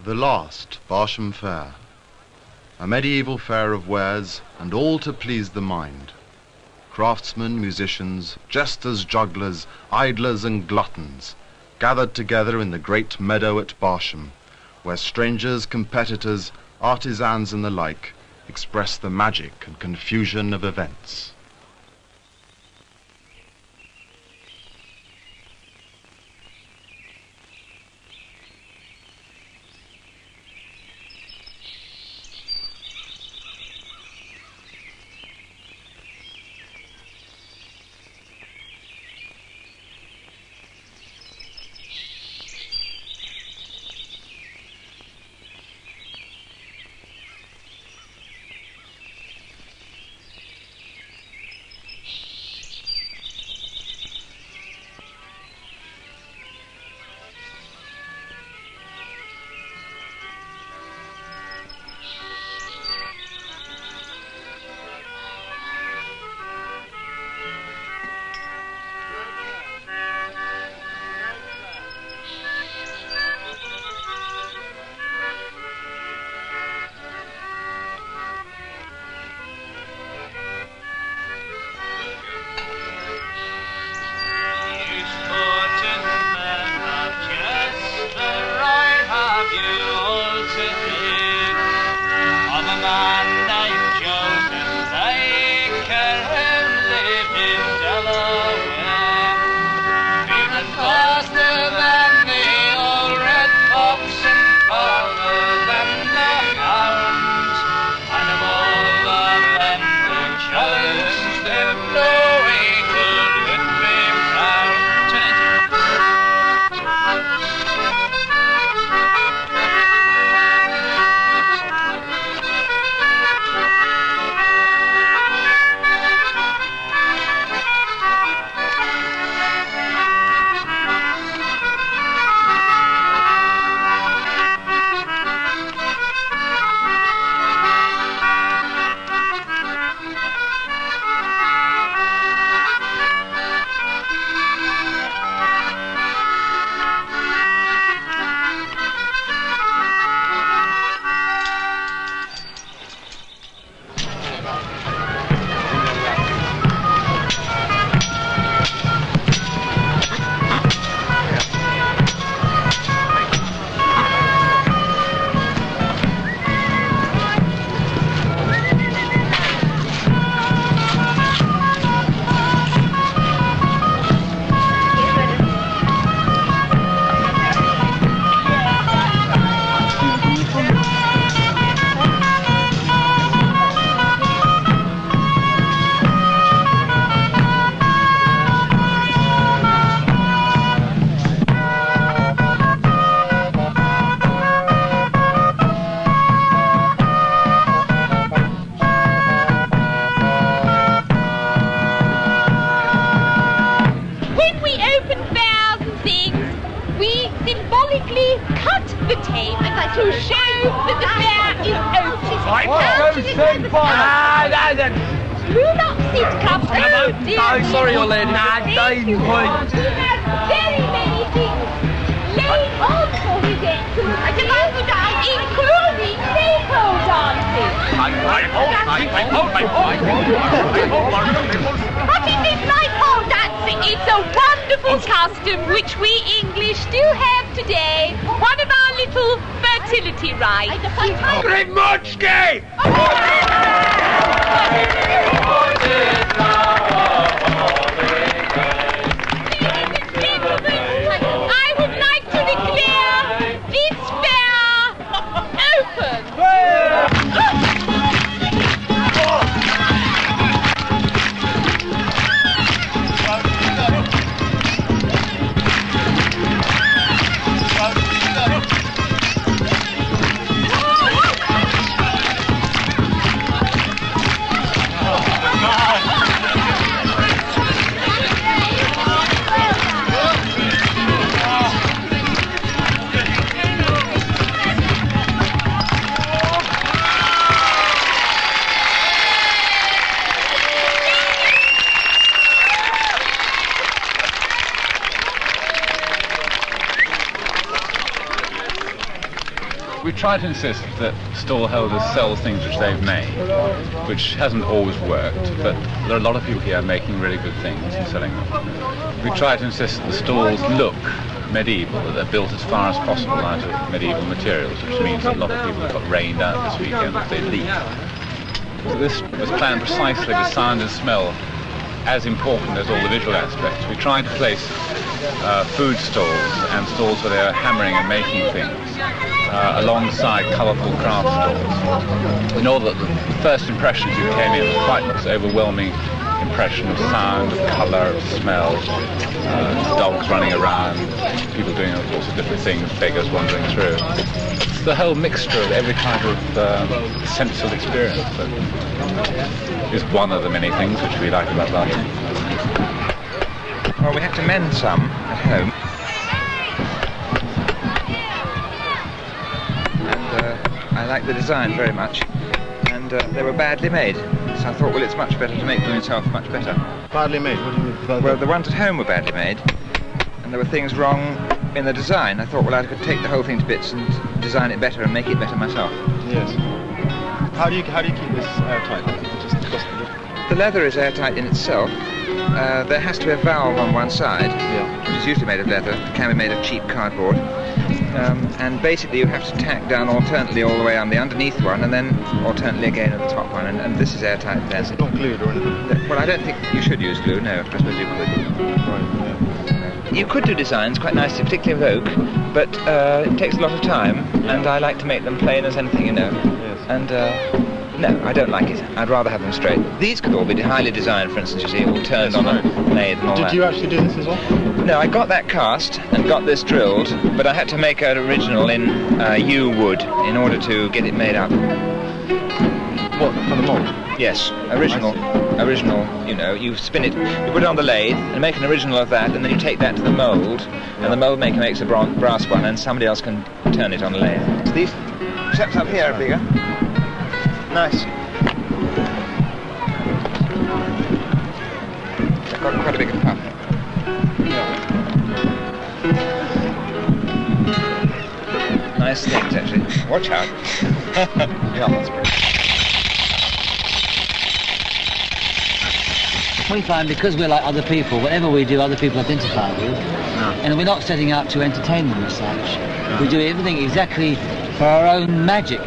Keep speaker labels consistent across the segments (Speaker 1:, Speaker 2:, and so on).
Speaker 1: The last Barsham Faire, a medieval fair of wares, and all to please the mind. Craftsmen, musicians, jesters, jugglers, idlers and gluttons, gathered together in the great meadow at Barsham, where strangers, competitors, artisans and the like express the magic and confusion of events.
Speaker 2: We try to insist that stall holders sell things which they've made, which hasn't always worked, but there are a lot of people here making really good things and selling them. We try to insist that the stalls look medieval, that they're built as far as possible out of medieval materials, which means that a lot of people have got rained out this weekend if they leak. So this was planned precisely with sound and smell as important as all the visual aspects. We tried to place food stalls and stalls where they are hammering and making things alongside colourful craft stalls, in order that the first impressions you came in quite this overwhelming impression of sound, of colour, of smell, dogs running around, people doing all sorts of different things, beggars wandering through. It's the whole mixture of every kind of sensual experience that is one of the many things which we like about Barsham.
Speaker 3: Well, we had to mend some at home, and I like the design very much, and they were badly made. So I thought, well, it's much better to make them yourself much better.
Speaker 4: Badly made? What do you mean?
Speaker 3: Well, the ones at home were badly made, and there were things wrong in the design. I thought, well, I could take the whole thing to bits and design it better and make it better myself.
Speaker 4: Yes. How do you keep this airtight?
Speaker 3: The leather is airtight in itself. There has to be a valve on one side, which is usually made of leather. It can be made of cheap cardboard. And basically you have to tack down alternately all the way on the underneath one, and then alternately again at the top one, and this is airtight then.
Speaker 4: Is it not glued or anything?
Speaker 3: Well, I don't think you should use glue, no, I suppose you could.
Speaker 4: Right, yeah.
Speaker 3: You could do designs quite nicely, particularly with oak, but it takes a lot of time, and I like to make them plain as anything, you know.
Speaker 4: Yes.
Speaker 3: And no, I don't like it. I'd rather have them straight. These could all be highly designed, for instance, you see, all turned on a lathe and all that.
Speaker 4: Did you actually do this as well?
Speaker 3: No, I got that cast and got this drilled, but I had to make an original in yew wood in order to get it made up.
Speaker 4: What, for the mould?
Speaker 3: Yes, original, you know, you spin it, you put it on the lathe and make an original of that, and then you take that to the mould, and the mould maker makes a brass one, and somebody else can turn it on the lathe. These steps up here are bigger. Nice. I've got quite a big puff. Nice things, actually. Watch out. Yeah, that's great.
Speaker 5: We find because we're like other people, whatever we do, other people identify with, and we're not setting out to entertain them as such. We do everything exactly for our own magic.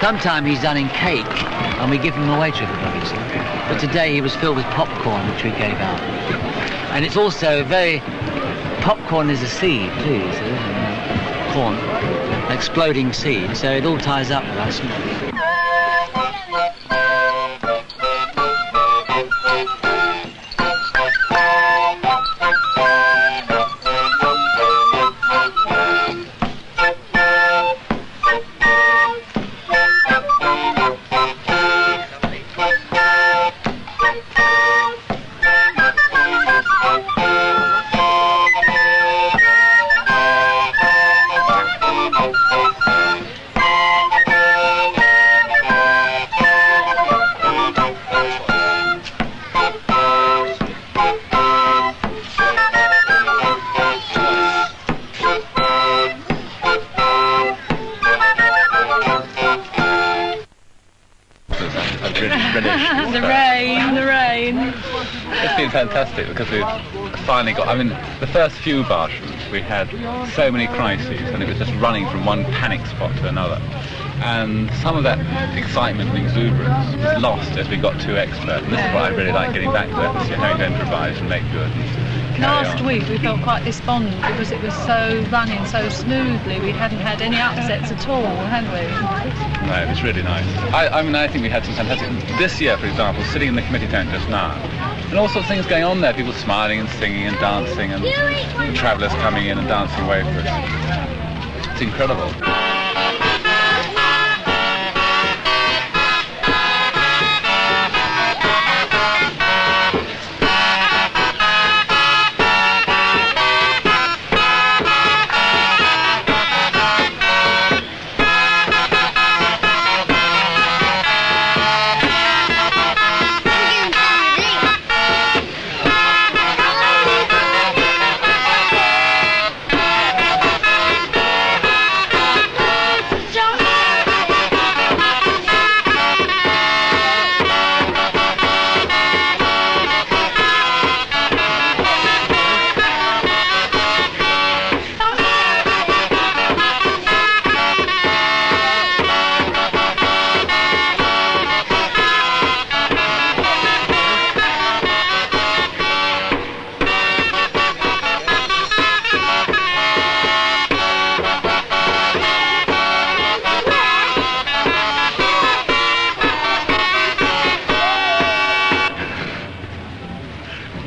Speaker 5: Sometimes he's done in cake, and we give him away to everybody. So. But today he was filled with popcorn, which we gave out. And it's also very... Popcorn is a seed, too, so, corn, an exploding seed, so it all ties up with us.
Speaker 6: The rain.
Speaker 2: It's been fantastic because we've finally got, I mean, the first few Barshams we had so many crises and it was just running from one panic spot to another. And some of that excitement and exuberance was lost as we got too expert. And this is what I really like getting back to that this year, having to improvise and make good.
Speaker 6: Last week we felt quite despondent because it was so running so smoothly. We hadn't had any upsets at all, had we?
Speaker 2: No, it was really nice. I mean, I think we had some fantastic... This year, for example, sitting in the committee tent just now, and all sorts of things going on there, people smiling and singing and dancing, and travellers coming in and dancing away for us. It's incredible.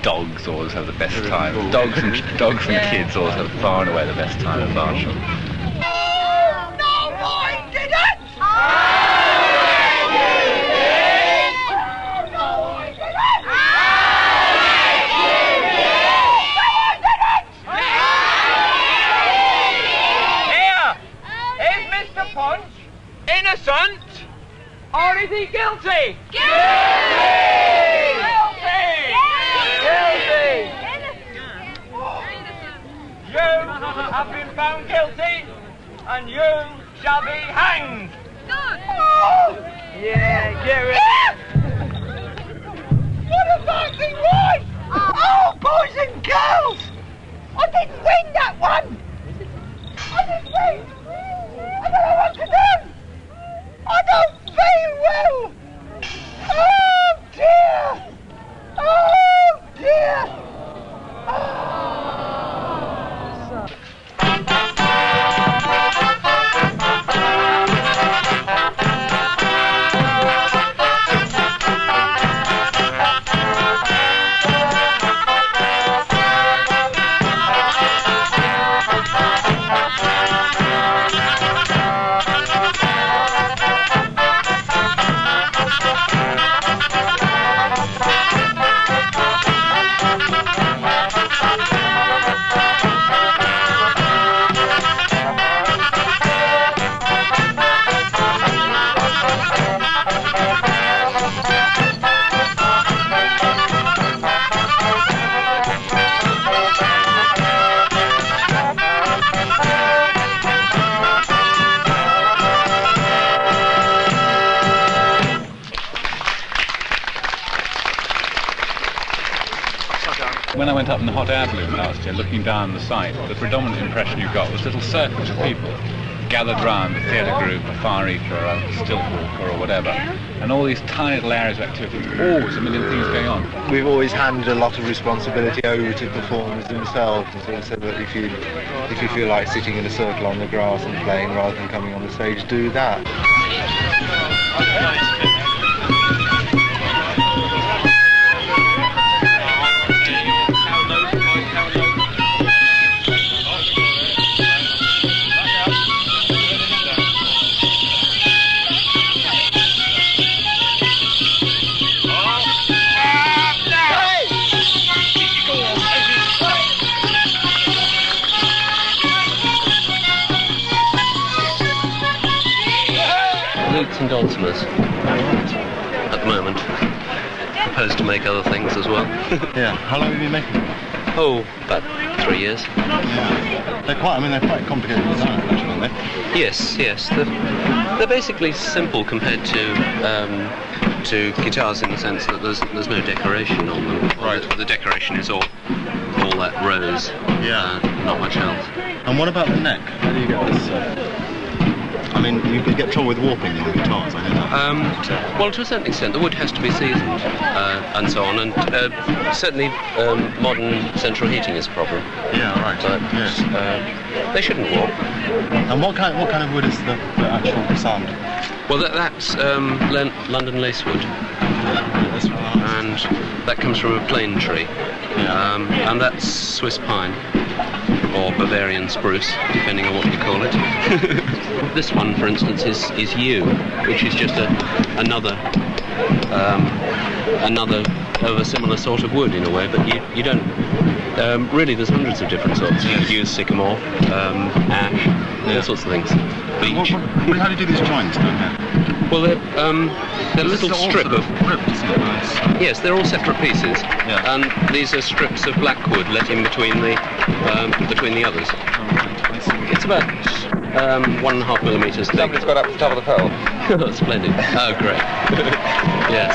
Speaker 2: Dogs always have the best time. Dogs and kids always have far and away the best time at Barsham.
Speaker 7: No, I didn't! Here is Mr. Punch innocent, or is he guilty? You have been found guilty, and you shall be hanged. Good. Yeah, get it. What a fucking right! Oh, boys and girls! I didn't win that one. I didn't win. I don't know what to do. I don't feel well. Oh dear. Oh dear.
Speaker 2: When I went up in the hot air balloon last year, looking down the site, the predominant impression you got was little circles of people gathered round a theatre group, a fire eater, a stilt walker or whatever, and all these tiny little areas of activity, always a million things going on.
Speaker 8: We've always handed a lot of responsibility over to performers themselves, and sort of said that if you feel like sitting in a circle on the grass and playing rather than coming on the stage, do that.
Speaker 9: And dulcimers at the moment. Propose to make other things as well.
Speaker 1: Yeah. How long have you been making them?
Speaker 9: Oh, about 3 years.
Speaker 1: Yeah. They're quite complicated design, actually, aren't they?
Speaker 9: Yes. They're basically simple compared to guitars in the sense that there's no decoration on them.
Speaker 1: Right.
Speaker 9: The decoration is all that rose.
Speaker 1: Yeah.
Speaker 9: Not much else.
Speaker 1: And what about the neck? How do you get this?
Speaker 4: I mean, you could get trouble with warping in guitars, I know that.
Speaker 9: Well, to a certain extent, the wood has to be seasoned and so on, and certainly modern central heating is a problem.
Speaker 4: Yeah, right.
Speaker 9: But they shouldn't warp.
Speaker 4: And what kind of wood is the actual sound?
Speaker 9: Well, that's London lacewood, and that comes from a plane tree, and that's Swiss pine, or Bavarian spruce, depending on what you call it. This one, for instance, is yew, which is just another of a similar sort of wood in a way, but you don't. Really, there's hundreds of different sorts. You could use sycamore, ash, all sorts of things. Beech.
Speaker 4: How do you do these joints down here?
Speaker 9: Well, they're a little strip of
Speaker 4: ripped, isn't it?
Speaker 9: Yes, they're all separate pieces, and these are strips of black wood let in between the others. It's about 1.5 millimeters thick.
Speaker 3: Somebody's got up to the top of the pole.
Speaker 9: Oh, splendid. Oh, great. Yes.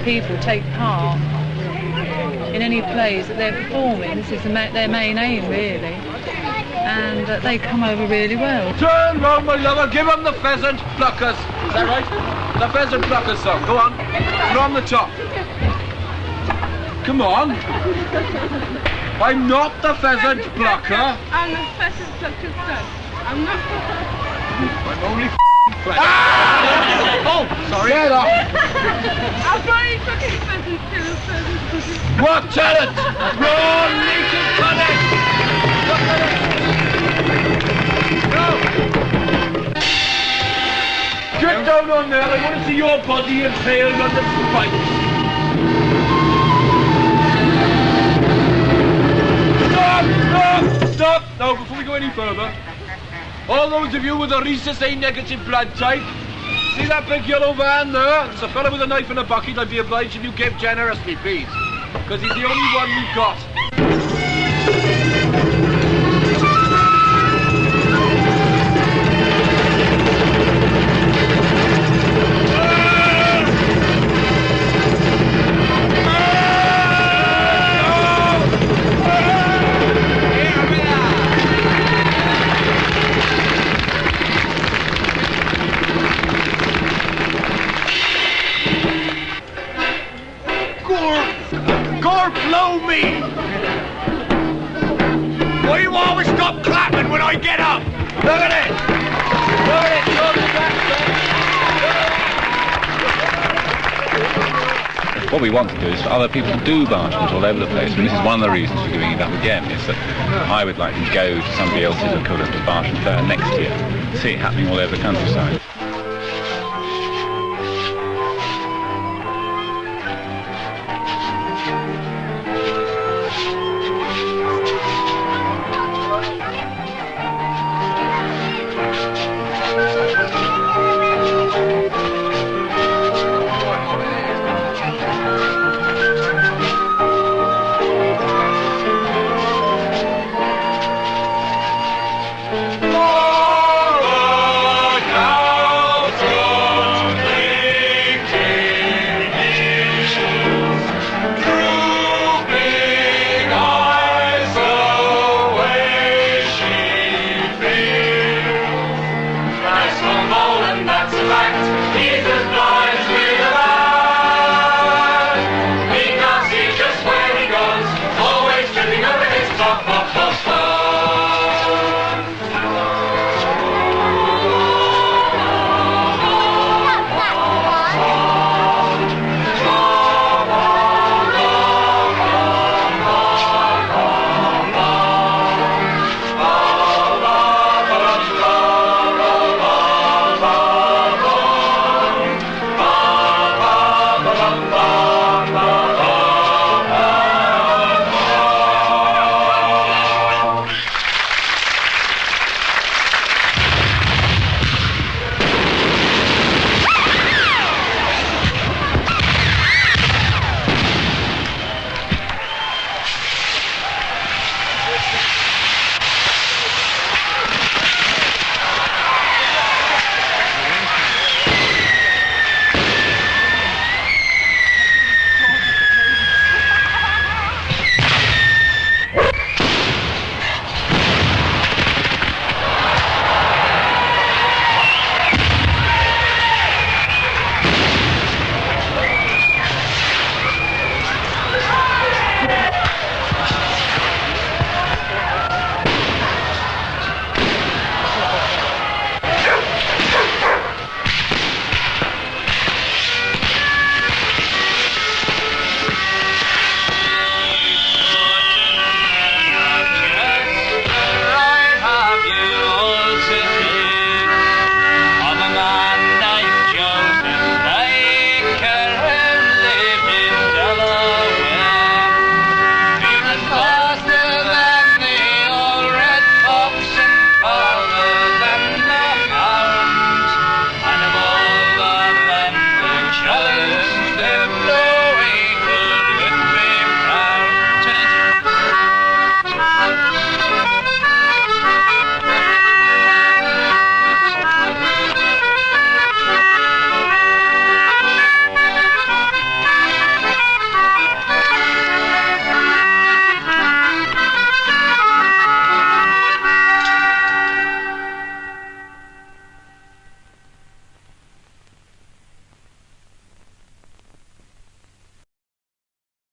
Speaker 6: People take part in any plays that they're performing. This is their main aim, really, and they come over really well.
Speaker 7: Turn round, my lover, give them the pheasant pluckers. Is that right? The pheasant pluckers song. Go on. From the top. Come on. I'm not the pheasant plucker.
Speaker 10: I'm the pheasant plucker son. I'm not.
Speaker 7: I'm only Oh, sorry. Get up.
Speaker 10: I'm only fucking pheasant too.
Speaker 7: What talent? Raw naked planet. Look at it. No. Get down on there. I want to see your body impaled on the spikes. Stop! Now, before we go any further, all those of you with a rhesus A negative blood type, see that big yellow van there? There's a fella with a knife and a bucket. I'd be obliged if you give generously, please, because he's the only one we've got. Blow me! Why you always stop clapping when I get up? Look at it! Look at it!
Speaker 2: What we want to do is for other people to do Barshams all over the place, and this is one of the reasons for giving it up again, is that I would like to go to somebody else's equivalent of Barsham Faire next year, see it happening all over the countryside.